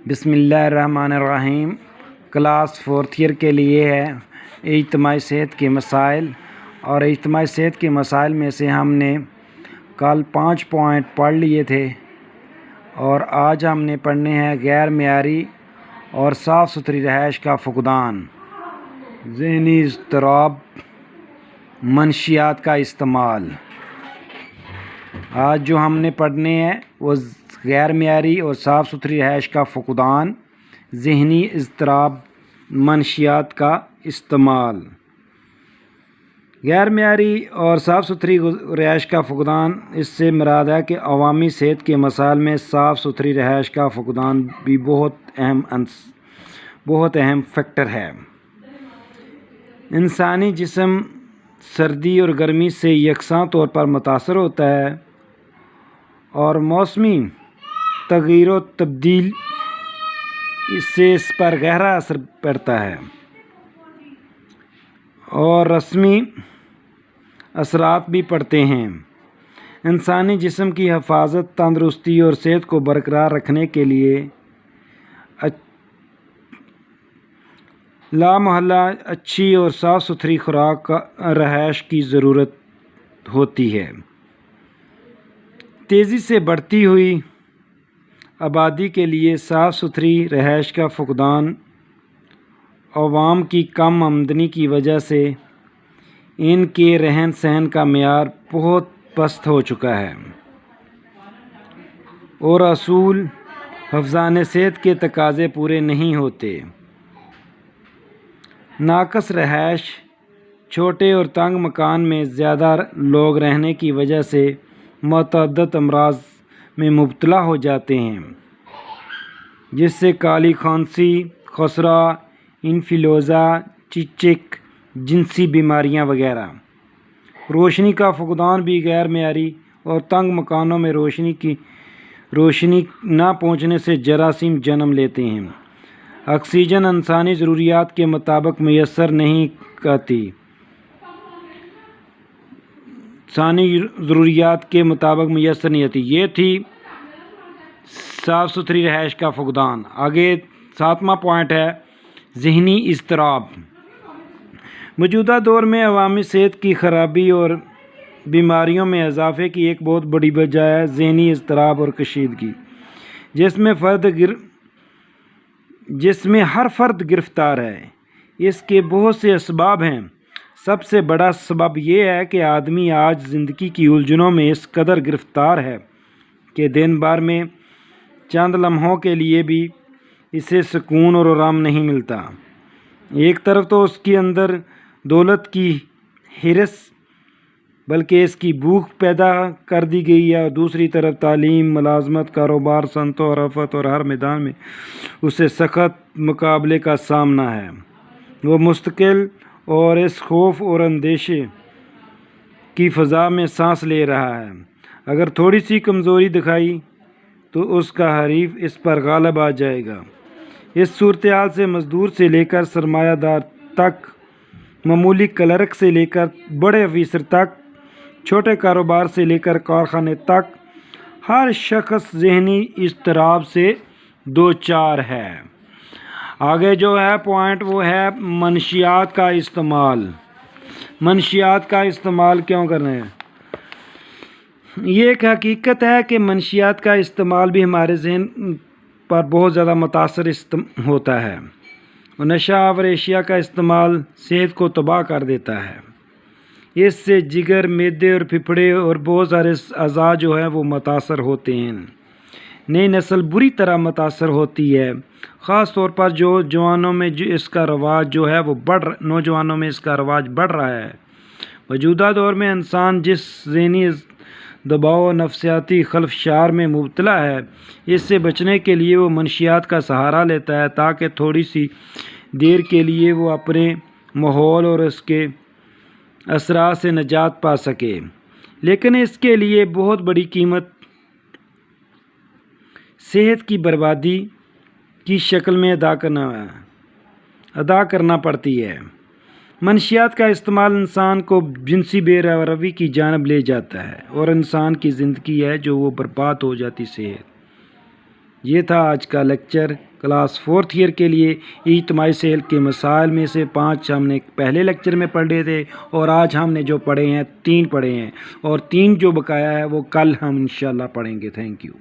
بسم اللہ الرحمن الرحیم۔ کلاس 4th ایئر کے لیے ہے اجتماعی صحت کے مسائل، اور اجتماعی صحت کے مسائل میں سے ہم نے کل 5 پوائنٹ پڑھ لیے تھے، اور آج ہم نے پڑھنے ہیں غیر معیاری اور صاف ستھری رہائش کا فقدان، ذہنی اضطراب، منشیات کا استعمال۔ آج جو ہم نے پڑھنے ہیں وہ غیر معیاری اور صاف ستھری رہائش کا فقدان، ذہنی اضطراب، منشیات کا استعمال۔ غیر معیاری اور صاف ستھری رہائش کا فقدان، اس سے مراد ہے کہ عوامی صحت کے مسائل میں صاف ستھری رہائش کا فقدان بھی بہت اہم فیکٹر ہے۔ انسانی جسم سردی اور گرمی سے یکساں طور پر متاثر ہوتا ہے، اور موسمی تغیر و تبدیل سے اس پر گہرا اثر پڑتا ہے، اور رسمی اثرات بھی پڑتے ہیں۔ انسانی جسم کی حفاظت، تندرستی اور صحت کو برقرار رکھنے کے لیے لامحالہ اچھی اور صاف ستھری خوراک، رہائش کی ضرورت ہوتی ہے۔ تیزی سے بڑھتی ہوئی آبادی کے لیے صاف ستھری رہائش کا فقدان، عوام کی کم آمدنی کی وجہ سے ان کے رہن سہن کا معیار بہت پست ہو چکا ہے، اور اصول حفظان صحت کے تقاضے پورے نہیں ہوتے۔ ناقص رہائش، چھوٹے اور تنگ مکان میں زیادہ لوگ رہنے کی وجہ سے متعدد امراض میں مبتلا ہو جاتے ہیں، جس سے کالی کھانسی، خسرہ، انفلوئنزا، چیچک، جنسی بیماریاں وغیرہ۔ روشنی کا فقدان بھی غیر معیاری اور تنگ مکانوں میں روشنی نہ پہنچنے سے جراثیم جنم لیتے ہیں۔ آکسیجن انسانی ضروریات کے مطابق میسر نہیں آتی۔ یہ تھی صاف ستھری رہائش کا فقدان۔ آگے 7واں پوائنٹ ہے ذہنی اضطراب۔ موجودہ دور میں عوامی صحت کی خرابی اور بیماریوں میں اضافے کی ایک بہت بڑی وجہ ہے ذہنی اضطراب اور کشیدگی، جس میں ہر فرد گرفتار ہے۔ اس کے بہت سے اسباب ہیں۔ سب سے بڑا سبب یہ ہے کہ آدمی آج زندگی کی الجھنوں میں اس قدر گرفتار ہے کہ دن بھر میں چند لمحوں کے لیے بھی اسے سکون اور آرام نہیں ملتا۔ ایک طرف تو اس کے اندر دولت کی ہرس بلکہ اس کی بھوک پیدا کر دی گئی ہے، اور دوسری طرف تعلیم، ملازمت، کاروبار، صنعت و حرفت اور ہر میدان میں اسے سخت مقابلے کا سامنا ہے۔ وہ مستقل اور اس خوف اور اندیشے کی فضا میں سانس لے رہا ہے۔ اگر تھوڑی سی کمزوری دکھائی تو اس کا حریف اس پر غالب آ جائے گا۔ اس صورتحال سے مزدور سے لے کر سرمایہ دار تک، معمولی کلرک سے لے کر بڑے افیسر تک، چھوٹے کاروبار سے لے کر کارخانے تک، ہر شخص ذہنی اضطراب سے دوچار ہے۔ آگے جو ہے پوائنٹ وہ ہے منشیات کا استعمال۔ منشیات کا استعمال کیوں کرنا ہے؟ یہ ایک حقیقت ہے کہ منشیات کا استعمال بھی ہمارے ذہن پر بہت زیادہ متاثر ہوتا ہے، اور نشہ آور اشیاء کا استعمال صحت کو تباہ کر دیتا ہے۔ اس سے جگر، معدے اور پھیپھڑے اور بہت سارے اعضاء جو ہیں وہ متاثر ہوتے ہیں۔ نئی نسل بری طرح متاثر ہوتی ہے، خاص طور پر نوجوانوں میں اس کا رواج بڑھ رہا ہے۔ موجودہ دور میں انسان جس ذہنی دباؤ اور نفسیاتی خلفشار میں مبتلا ہے، اس سے بچنے کے لیے وہ منشیات کا سہارا لیتا ہے تاکہ تھوڑی سی دیر کے لیے وہ اپنے ماحول اور اس کے اثرات سے نجات پا سکے، لیکن اس کے لیے بہت بڑی قیمت صحت کی بربادی کی شکل میں ادا کرنا پڑتی ہے۔ منشیات کا استعمال انسان کو جنسی بے روی کی جانب لے جاتا ہے، اور انسان کی زندگی ہے جو وہ برباد ہو جاتی صحت۔ یہ تھا آج کا لیکچر۔ کلاس 4th ایئر کے لیے اجتماعی سیل کے مسائل میں سے 5 ہم نے پہلے لیکچر میں پڑھے تھے، اور آج ہم نے جو پڑھے ہیں 3 پڑھے ہیں، اور 3 جو بقایا ہے وہ کل ہم انشاءاللہ پڑھیں گے۔ Thank you.